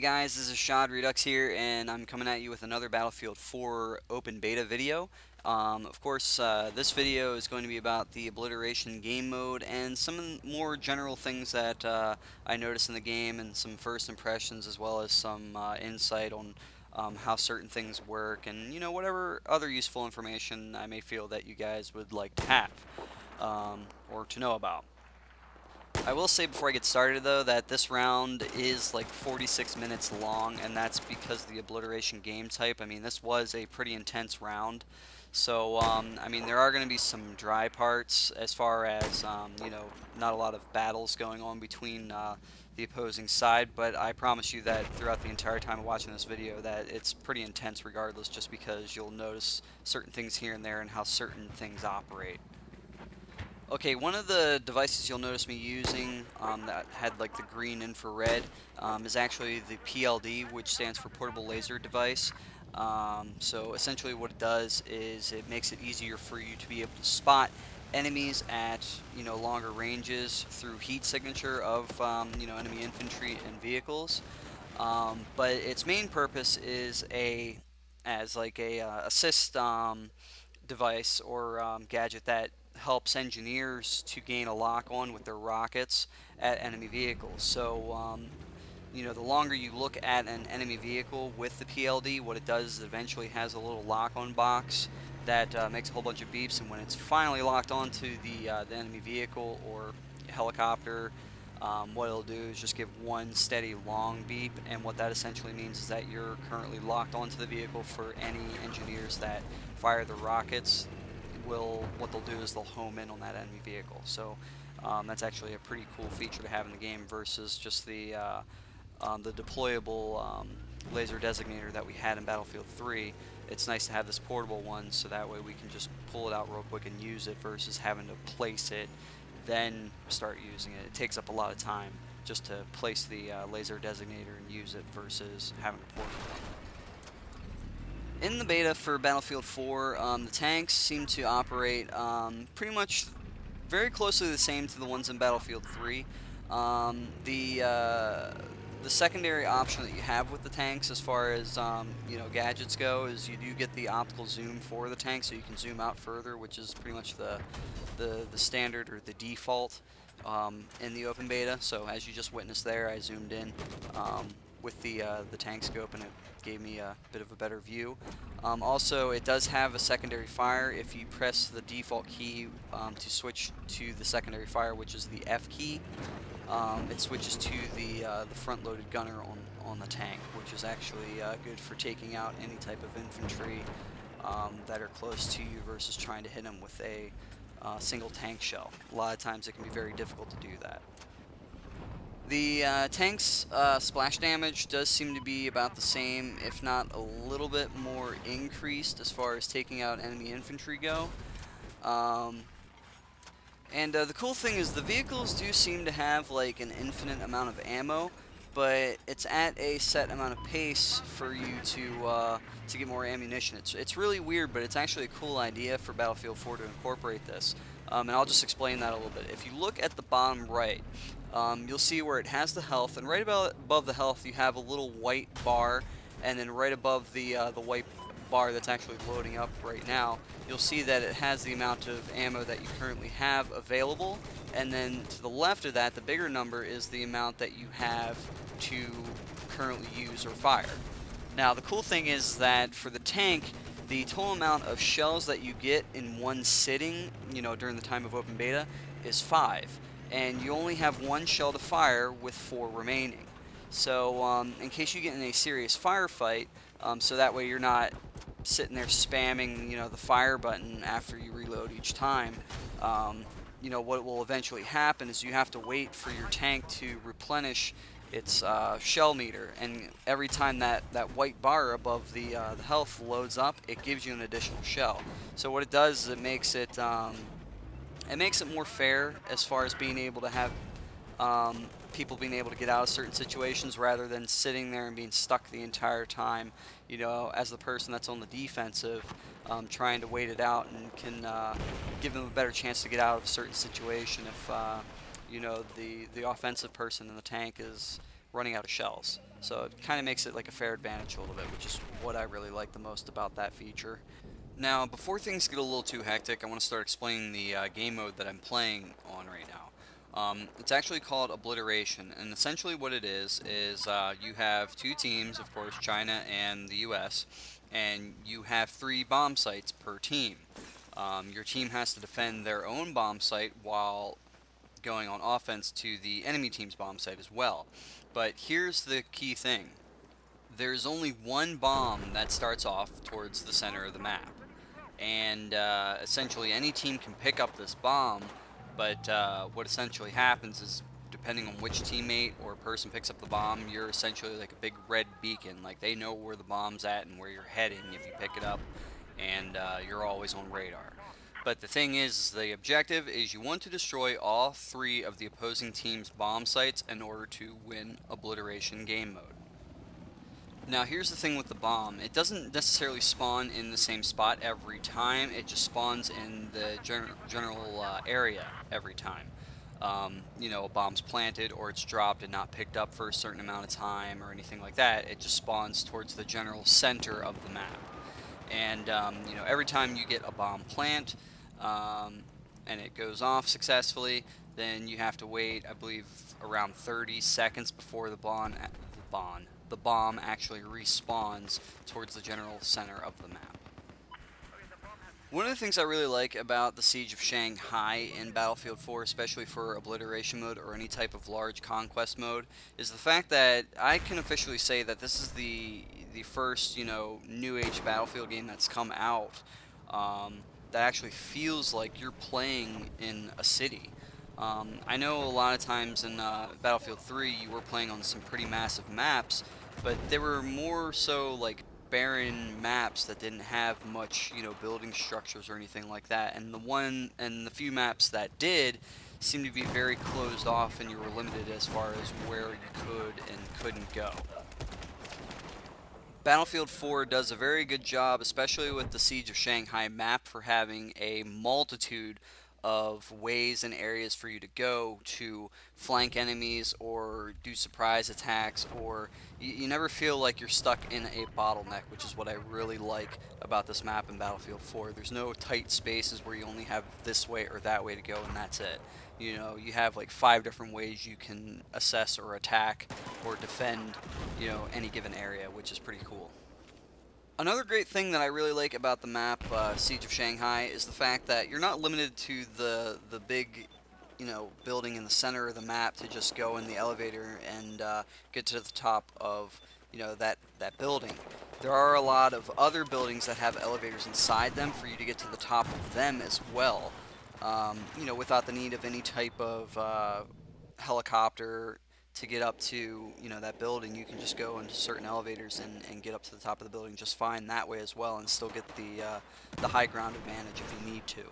guys, this is Shodredux here, and I'm coming at you with another Battlefield 4 open beta video. Of course, this video is going to be about the Obliteration game mode and some more general things that I noticed in the game and some first impressions as well as some insight on how certain things work and, whatever other useful information I may feel that you guys would like to have or to know about. I will say before I get started though that this round is like 46 minutes long, and that's because of the Obliteration game type. I mean, this was a pretty intense round. So, I mean, there are going to be some dry parts as far as, not a lot of battles going on between the opposing side, but I promise you that throughout the entire time of watching this video that it's pretty intense regardless, just because you'll notice certain things here and there and how certain things operate. Okay, one of the devices you'll notice me using that had like the green infrared is actually the PLD, which stands for Portable Laser Device. So essentially what it does is it makes it easier for you to be able to spot enemies at longer ranges through heat signature of enemy infantry and vehicles. But its main purpose is as like a assist device or gadget that helps engineers to gain a lock on with their rockets at enemy vehicles. So, the longer you look at an enemy vehicle with the PLD, what it does is it eventually has a little lock-on box that makes a whole bunch of beeps, and when it's finally locked onto the enemy vehicle or helicopter, what it'll do is just give one steady long beep, and what that essentially means is that you're currently locked onto the vehicle for any engineers that fire the rockets. What they'll do is they'll home in on that enemy vehicle. So that's actually a pretty cool feature to have in the game versus just the deployable laser designator that we had in Battlefield 3. It's nice to have this portable one, so that way we can just pull it out real quick and use it versus having to place it, then start using it. It takes up a lot of time just to place the laser designator and use it versus having to port it. In the beta for Battlefield 4, the tanks seem to operate pretty much very closely the same to the ones in Battlefield 3. The secondary option that you have with the tanks as far as gadgets go is you do get the optical zoom for the tank, so you can zoom out further, which is pretty much the standard or the default in the open beta. So as you just witnessed there, I zoomed in with the tank scope, and it gave me a bit of a better view. Also, it does have a secondary fire. If you press the default key to switch to the secondary fire, which is the F key, it switches to the front-loaded gunner on the tank, which is actually good for taking out any type of infantry that are close to you versus trying to hit them with a single tank shell. A lot of times it can be very difficult to do that. The tank's splash damage does seem to be about the same, if not a little bit more increased as far as taking out enemy infantry go. The cool thing is the vehicles do seem to have like an infinite amount of ammo, but it's at a set amount of pace for you to get more ammunition. It's really weird, but it's actually a cool idea for Battlefield 4 to incorporate this. And I'll just explain that a little bit. If you look at the bottom right, you'll see where it has the health, and right above the health you have a little white bar, and then right above the white bar that's actually loading up right now, you'll see that it has the amount of ammo that you currently have available, and then to the left of that, the bigger number is the amount that you have to currently use or fire. Now, the cool thing is that for the tank, the total amount of shells that you get in one sitting, during the time of open beta, is 5. And you only have 1 shell to fire with 4 remaining. So, in case you get in a serious firefight, so that way you're not sitting there spamming, the fire button after you reload each time, what will eventually happen is you have to wait for your tank to replenish its shell meter, and every time that white bar above the health loads up, it gives you an additional shell. So what it does is it makes it more fair as far as being able to have people being able to get out of certain situations rather than sitting there and being stuck the entire time, as the person that's on the defensive, trying to wait it out, and can give them a better chance to get out of a certain situation if the offensive person in the tank is running out of shells. So it kind of makes it like a fair advantage a little bit, which is what I really like the most about that feature. Now, before things get a little too hectic, I want to start explaining the game mode that I'm playing on right now. It's actually called Obliteration, and essentially what it is you have two teams, of course, China and the U.S., and you have 3 bomb sites per team. Your team has to defend their own bomb site while going on offense to the enemy team's bomb site as well. But here's the key thing. There's only one bomb that starts off towards the center of the map. And essentially any team can pick up this bomb, but what essentially happens is, depending on which teammate or person picks up the bomb, you're essentially like a big red beacon. Like, they know where the bomb's at and where you're heading if you pick it up, and you're always on radar. But the thing is, the objective is you want to destroy all 3 of the opposing team's bomb sites in order to win Obliteration game mode. Now, here's the thing with the bomb. It doesn't necessarily spawn in the same spot every time. It just spawns in the general area every time. A bomb's planted or it's dropped and not picked up for a certain amount of time or anything like that. It just spawns towards the general center of the map. And, every time you get a bomb plant and it goes off successfully, then you have to wait, I believe, around 30 seconds before the bomb actually respawns towards the general center of the map. One of the things I really like about the Siege of Shanghai in Battlefield 4, especially for Obliteration mode or any type of large conquest mode, is the fact that I can officially say that this is the first, new age Battlefield game that's come out that actually feels like you're playing in a city. I know a lot of times in Battlefield 3 you were playing on some pretty massive maps, but they were more so like barren maps that didn't have much, building structures or anything like that. And the few maps that did seemed to be very closed off, and you were limited as far as where you could and couldn't go. Battlefield 4 does a very good job, especially with the Siege of Shanghai map, for having a multitude of ways and areas for you to go to flank enemies or do surprise attacks, or you never feel like you're stuck in a bottleneck, which is what I really like about this map in Battlefield 4. There's no tight spaces where you only have this way or that way to go and that's it. You have like 5 different ways you can assess or attack or defend, any given area, which is pretty cool. Another great thing that I really like about the map, Siege of Shanghai, is the fact that you're not limited to the big, building in the center of the map to just go in the elevator and get to the top of, that building. There are a lot of other buildings that have elevators inside them for you to get to the top of them as well, without the need of any type of helicopter to get up to, that building. You can just go into certain elevators and get up to the top of the building just fine that way as well, and still get the high ground advantage if you need to.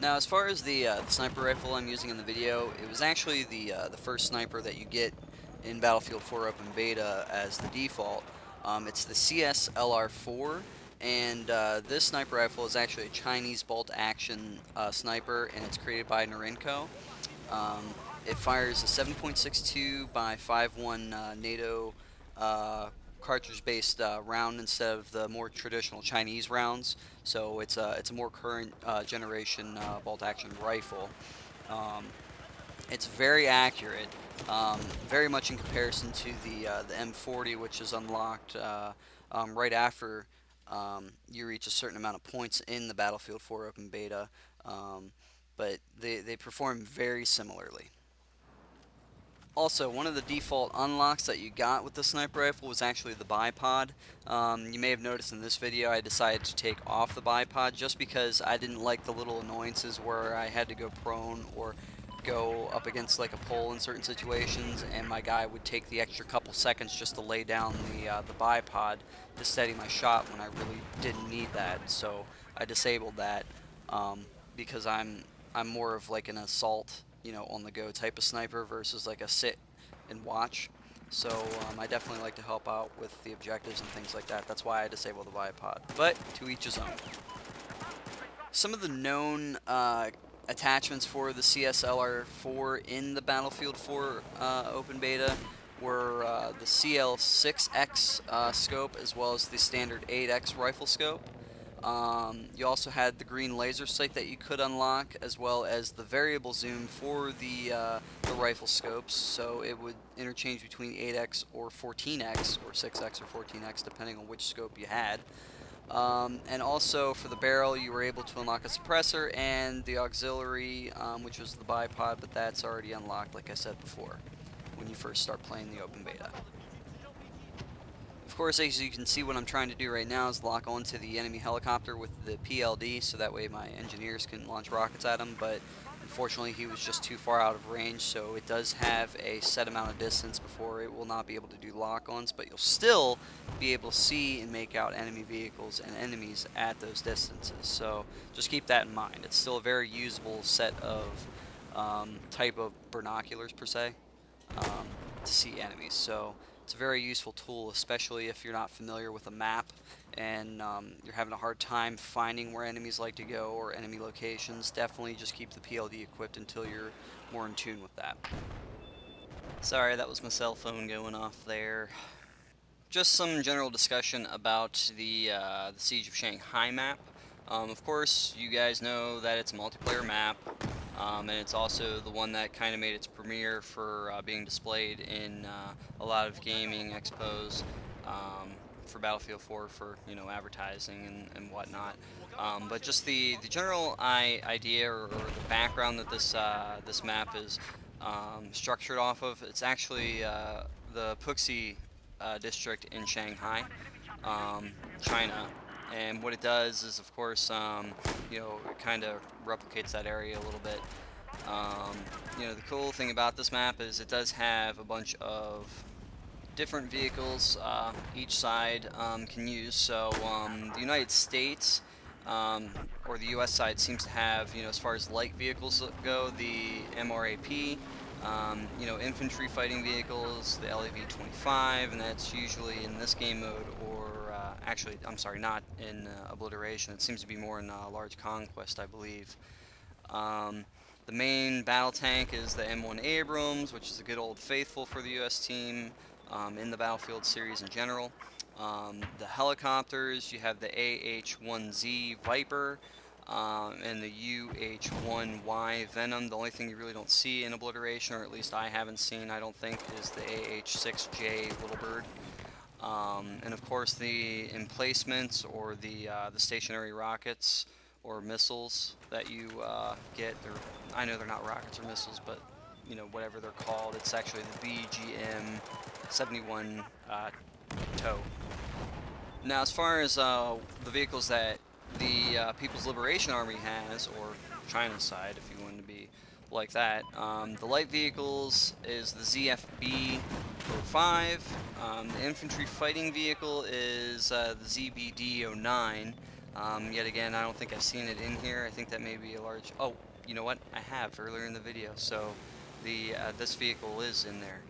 Now, as far as the sniper rifle I'm using in the video, it was actually the first sniper that you get in Battlefield 4 Open Beta as the default. It's the CS LR4, and this sniper rifle is actually a Chinese bolt-action sniper, and it's created by Norinco. It fires a 7.62 by 5.1 NATO cartridge-based round instead of the more traditional Chinese rounds. So it's a more current generation bolt-action rifle. It's very accurate, very much in comparison to the M40, which is unlocked right after you reach a certain amount of points in the Battlefield 4 Open Beta. But they perform very similarly. Also, one of the default unlocks that you got with the sniper rifle was actually the bipod. You may have noticed in this video I decided to take off the bipod just because I didn't like the little annoyances where I had to go prone or go up against like a pole in certain situations, and my guy would take the extra couple seconds just to lay down the bipod to steady my shot when I really didn't need that. So I disabled that because I'm more of like an assault, on the go type of sniper versus like a sit and watch. So I definitely like to help out with the objectives and things like that. That's why I disable the bipod. But to each his own. Some of the known attachments for the CSLR4 in the Battlefield 4 Open Beta were the CL6X scope, as well as the standard 8X rifle scope. You also had the green laser sight that you could unlock, as well as the variable zoom for the rifle scopes, so it would interchange between 8X or 14X, or 6X or 14X, depending on which scope you had. And also for the barrel, you were able to unlock a suppressor and the auxiliary, which was the bipod, but that's already unlocked, like I said before, when you first start playing the open beta. Of course, as you can see, what I'm trying to do right now is lock onto the enemy helicopter with the PLD, so that way my engineers can launch rockets at him, but unfortunately he was just too far out of range, so it does have a set amount of distance before it will not be able to do lock-ons, but you'll still be able to see and make out enemy vehicles and enemies at those distances, so just keep that in mind. It's still a very usable set of type of binoculars, per se, to see enemies, so it's a very useful tool, especially if you're not familiar with a map and you're having a hard time finding where enemies like to go or enemy locations. Definitely just keep the PLD equipped until you're more in tune with that. Sorry, that was my cell phone going off there. Just some general discussion about the Siege of Shanghai map. Of course, you guys know that it's a multiplayer map, and it's also the one that kind of made its premiere for being displayed in a lot of gaming expos for Battlefield 4 for, you know, advertising and whatnot. But just the general idea or the background that this map is structured off of, it's actually the Puxi district in Shanghai, China. And what it does is, of course, you know, it kind of replicates that area a little bit. You know, the cool thing about this map is it does have a bunch of different vehicles each side can use. So the United States or the U.S. side seems to have, you know, as far as light vehicles go, the MRAP. You know, infantry fighting vehicles, the LAV-25, and that's usually in this game mode, or actually, I'm sorry, not in Obliteration. It seems to be more in Large Conquest, I believe. The main battle tank is the M1 Abrams, which is a good old faithful for the U.S. team in the Battlefield series in general. The helicopters, you have the AH-1Z Viper, and the UH-1Y Venom. The only thing you really don't see in Obliteration, or at least I haven't seen, I don't think, is the AH-6J Little Bird. And of course the emplacements, or the stationary rockets or missiles that you get. I know they're not rockets or missiles, but you know, whatever they're called, it's actually the BGM-71 TOW. Now, as far as the vehicles that the People's Liberation Army has, or China's side, if you want to be like that, the light vehicles is the ZFB-05. The infantry fighting vehicle is the ZBD-09. Yet again, I don't think I've seen it in here. I think that may be a large... Oh, you know what? I have earlier in the video, so this vehicle is in there.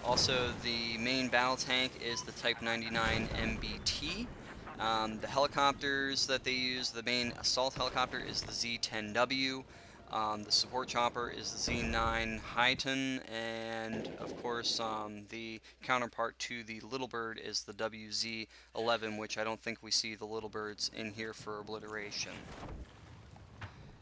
Also, the main battle tank is the Type 99 MBT. The helicopters that they use, the main assault helicopter is the Z-10W. The support chopper is the Z9 Highton, and of course the counterpart to the Little Bird is the WZ-11, which I don't think we see the Little Birds in here for Obliteration.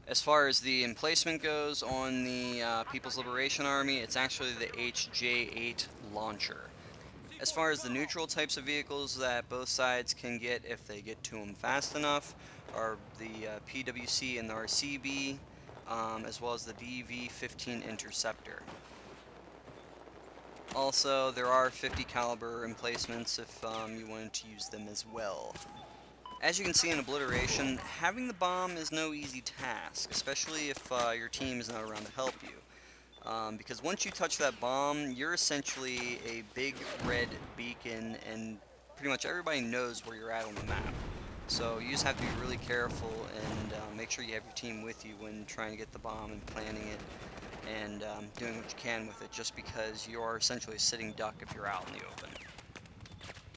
As far as the emplacement goes on the People's Liberation Army, it's actually the HJ-8 launcher. As far as the neutral types of vehicles that both sides can get if they get to them fast enough are the PWC and the RCB, as well as the DV-15 Interceptor. Also, there are 50 caliber emplacements if you wanted to use them as well. As you can see in Obliteration, having the bomb is no easy task, especially if your team is not around to help you. Because once you touch that bomb, you're essentially a big red beacon, and pretty much everybody knows where you're at on the map. So you just have to be really careful and make sure you have your team with you when trying to get the bomb and planning it, and doing what you can with it, just because you are essentially a sitting duck if you're out in the open.